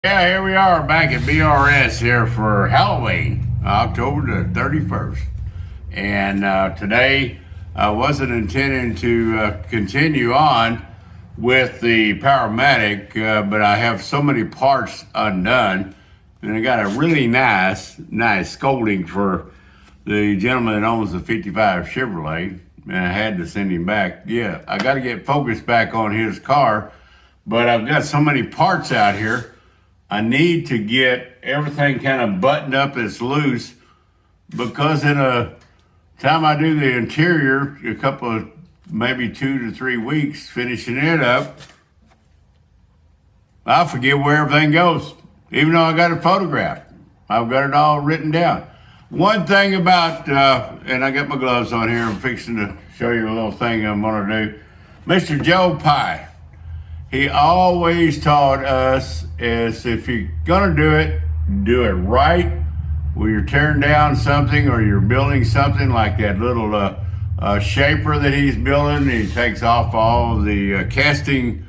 Yeah, here we are back at BRS here for Halloween, October the 31st. And today I wasn't intending to continue on with the Powermatic, but I have so many parts undone. And I got a really nice scolding for the gentleman that owns the 55 Chevrolet. And I had to send him back. Yeah, I got to get focused back on his car, but I've got so many parts out here. I need to get everything kind of buttoned up that's loose, because in a time I do the interior, a couple of maybe 2 to 3 weeks finishing it up, I forget where everything goes, even though I got it photographed. I've got it all written down. One thing about, and I got my gloves on here, I'm fixing to show you a little thing I'm gonna do. Mr. Joe Pye. He always taught us is if you're gonna do it right. When you're tearing down something or you're building something like that little shaper that he's building, he takes off all the casting,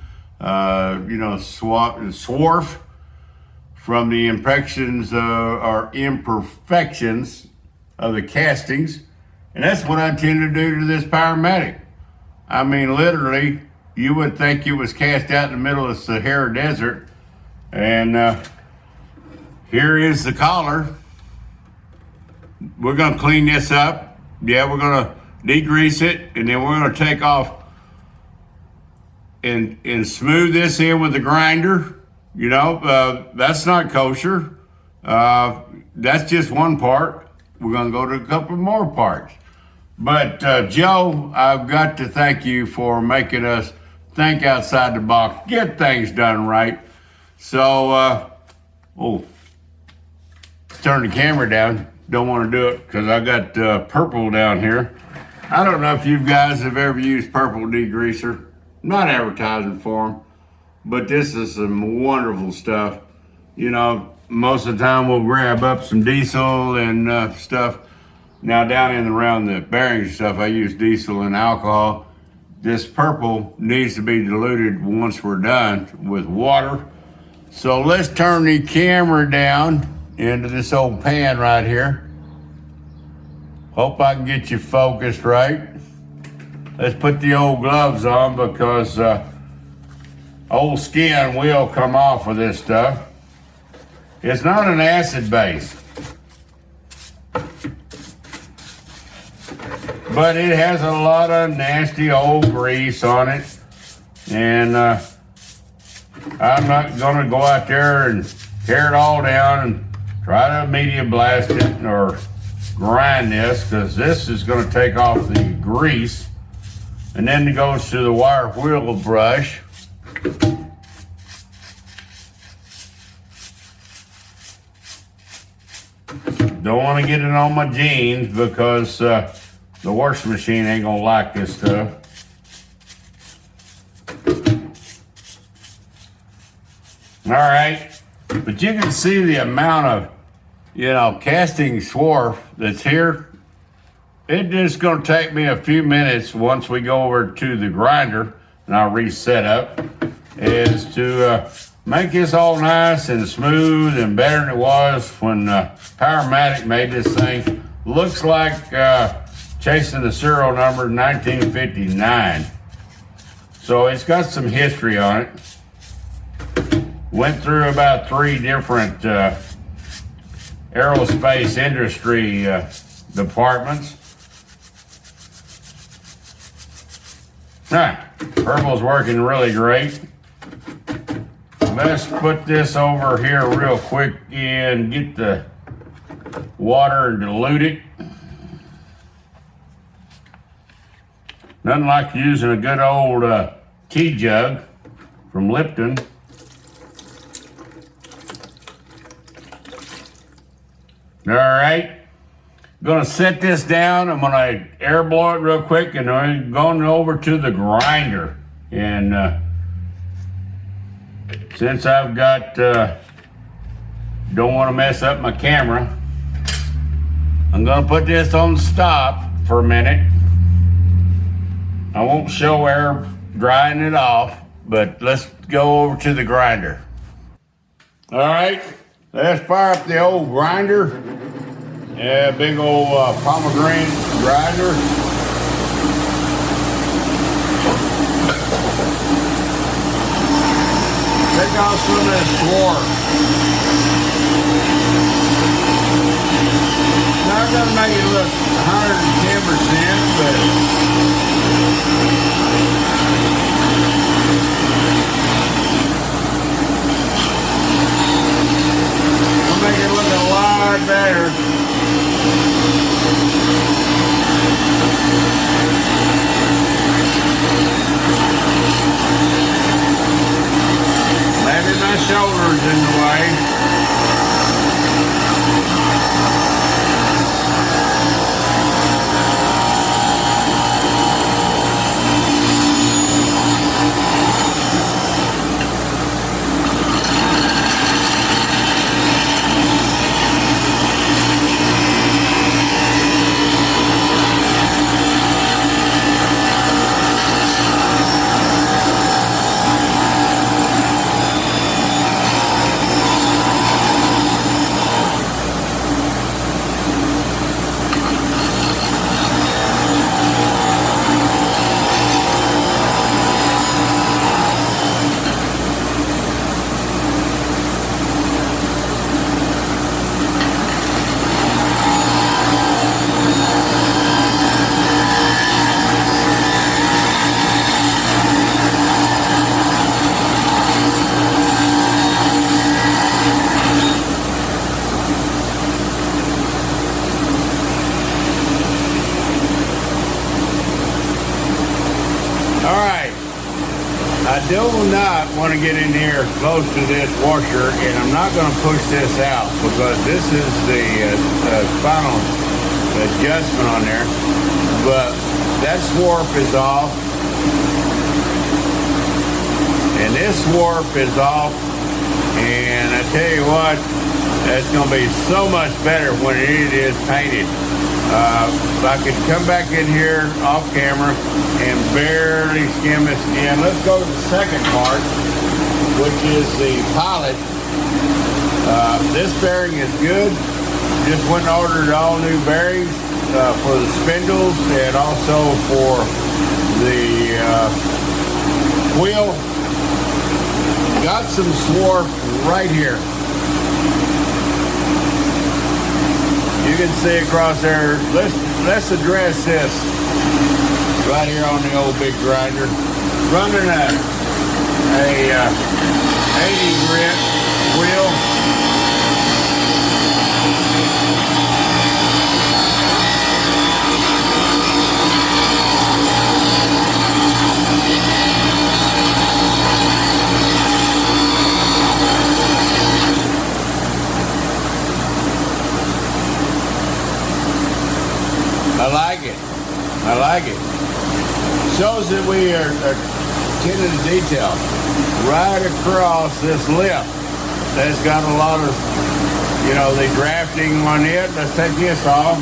swarf from the imperfections or imperfections of the castings. And that's what I intend to do to this Powermatic. I mean, literally, you would think it was cast out in the middle of the Sahara Desert. And here is the collar. We're gonna clean this up. Yeah, we're gonna degrease it, and then we're gonna take off and smooth this in with the grinder. You know, that's not kosher. That's just one part. We're gonna go to a couple more parts. But Joe, I've got to thank you for making us think outside the box, get things done right. So, turn the camera down. Don't want to do it because I got purple down here. I don't know if you guys have ever used purple degreaser. I'm not advertising for them, but this is some wonderful stuff. You know, most of the time we'll grab up some diesel and stuff. Now down in around the bearings and stuff, I use diesel and alcohol. This purple needs to be diluted once we're done with water. So let's turn the camera down into this old pan right here. Hope I can get you focused right. Let's put the old gloves on because old skin will come off of this stuff. It's not an acid base, but it has a lot of nasty old grease on it. And I'm not gonna go out there and tear it all down and try to media blast it or grind this, because this is gonna take off the grease. And then it goes to the wire wheel brush. Don't wanna get it on my jeans because the washing machine ain't gonna like this stuff. All right, but you can see the amount of, casting swarf that's here. It's just gonna take me a few minutes once we go over to the grinder and I'll reset up, is to make this all nice and smooth and better than it was when Powermatic made this thing. Looks like chasing the serial number 1959. So it's got some history on it. Went through about 3 different aerospace industry departments. Purple's working really great. Let's put this over here real quick and get the water and dilute it. Nothing like using a good old tea jug from Lipton. All right, gonna set this down. I'm gonna air blow it real quick, and I'm going over to the grinder. And since I've got, don't want to mess up my camera, I'm gonna put this on stop for a minute. I won't show air drying it off, but let's go over to the grinder. All right, let's fire up the old grinder. Yeah, big old pomegranate grinder. Take off some of that Swarf. Not gonna make it look 110%, but we'll make it look a lot better. Maybe my shoulder's in the way. I do not want to get in here close to this washer, and I'm not going to push this out because this is the final adjustment on there. But that Swarf is off, and this Swarf is off, and I tell you what, that's going to be so much better when it is painted. If I could come back in here off camera and barely skim this again. Let's go to the second part, which is the pilot. This bearing is good. Just went and ordered all new bearings for the spindles and also for the wheel. Got some Swarf right here. You can see across there. Let's address this right here on the old big grinder. Running a 80 grit wheel. I like it. Shows that we are tending to detail right across this lip. That's got a lot of, the drafting on it. Let's take this off.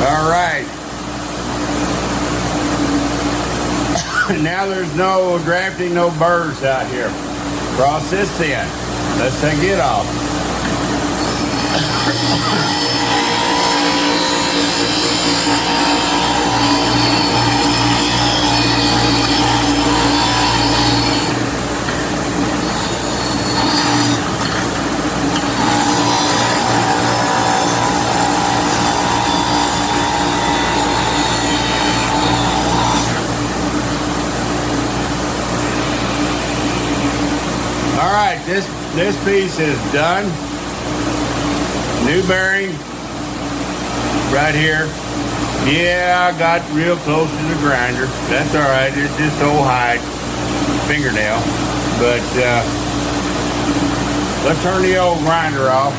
All right. Now there's no drafting, no burrs out here. Cross this in. Let's take it off. All right, this piece is done. New bearing right here. Yeah, I got real close to the grinder. That's all right. It's just old hide, fingernail. But let's turn the old grinder off.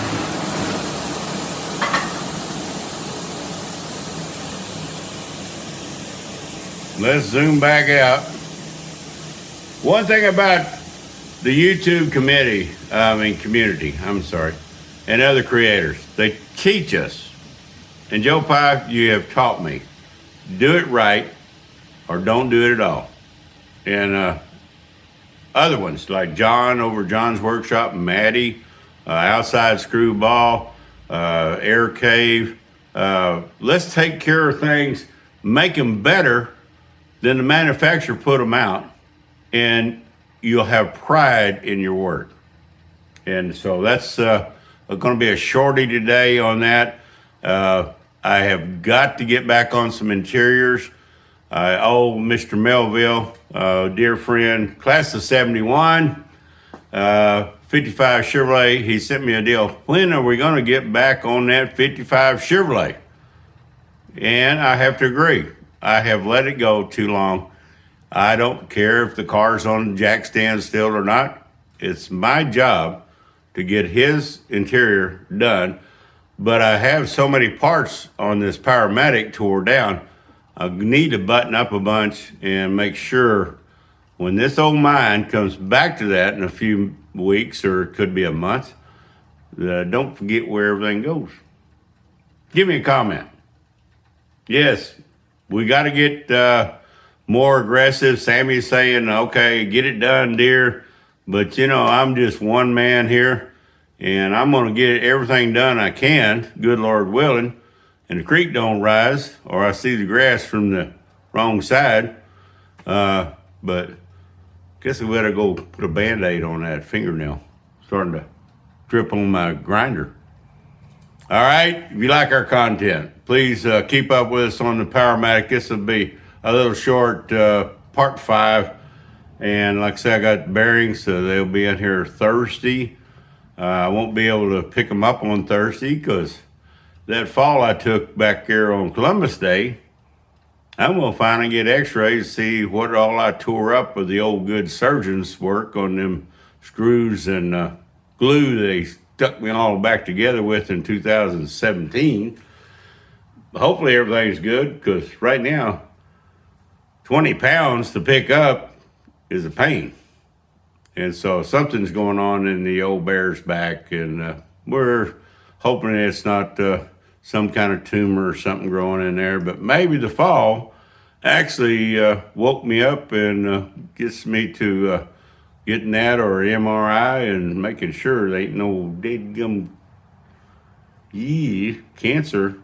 let's zoom back out. One thing about the YouTube community, and other creators, they teach us. And Joe Pye, you have taught me, do it right or don't do it at all. And other ones like John over John's Workshop, Maddie, Outside Screwball, Air Cave. Let's take care of things, make them better than the manufacturer put them out, and you'll have pride in your work. And so that's going to be a shorty today on that. I have got to get back on some interiors. Mr. Melville, dear friend, class of 71, 55 Chevrolet, he sent me a deal. When are we going to get back on that 55 Chevrolet? And I have to agree. I have let it go too long. I don't care if the car's on jack stand still or not. It's my job to get his interior done. But I have so many parts on this Powermatic tore down. I need to button up a bunch and make sure when this old mine comes back to that in a few weeks, or it could be a month, don't forget where everything goes. Give me a comment. Yes, we got to get more aggressive. Sammy's saying, okay, get it done, dear. But, I'm just one man here, and I'm going to get everything done I can, good Lord willing, and the creek don't rise, or I see the grass from the wrong side. But guess we better go put a Band-Aid on that fingernail. Starting to drip on my grinder. All right, if you like our content, please keep up with us on the Powermatic. This will be a little short part 5. And like I said, I got bearings, so they'll be in here Thursday. I won't be able to pick them up on Thursday because that fall I took back here on Columbus Day, I'm going to finally get x-rays to see what all I tore up with the old good surgeon's work on them screws and glue they stuck me all back together with in 2017. Hopefully everything's good, because right now, 20 pounds to pick up is a pain. And so something's going on in the old bear's back, and we're hoping it's not some kind of tumor or something growing in there, but maybe the fall actually woke me up and gets me to getting that or MRI and making sure there ain't no dead gum cancer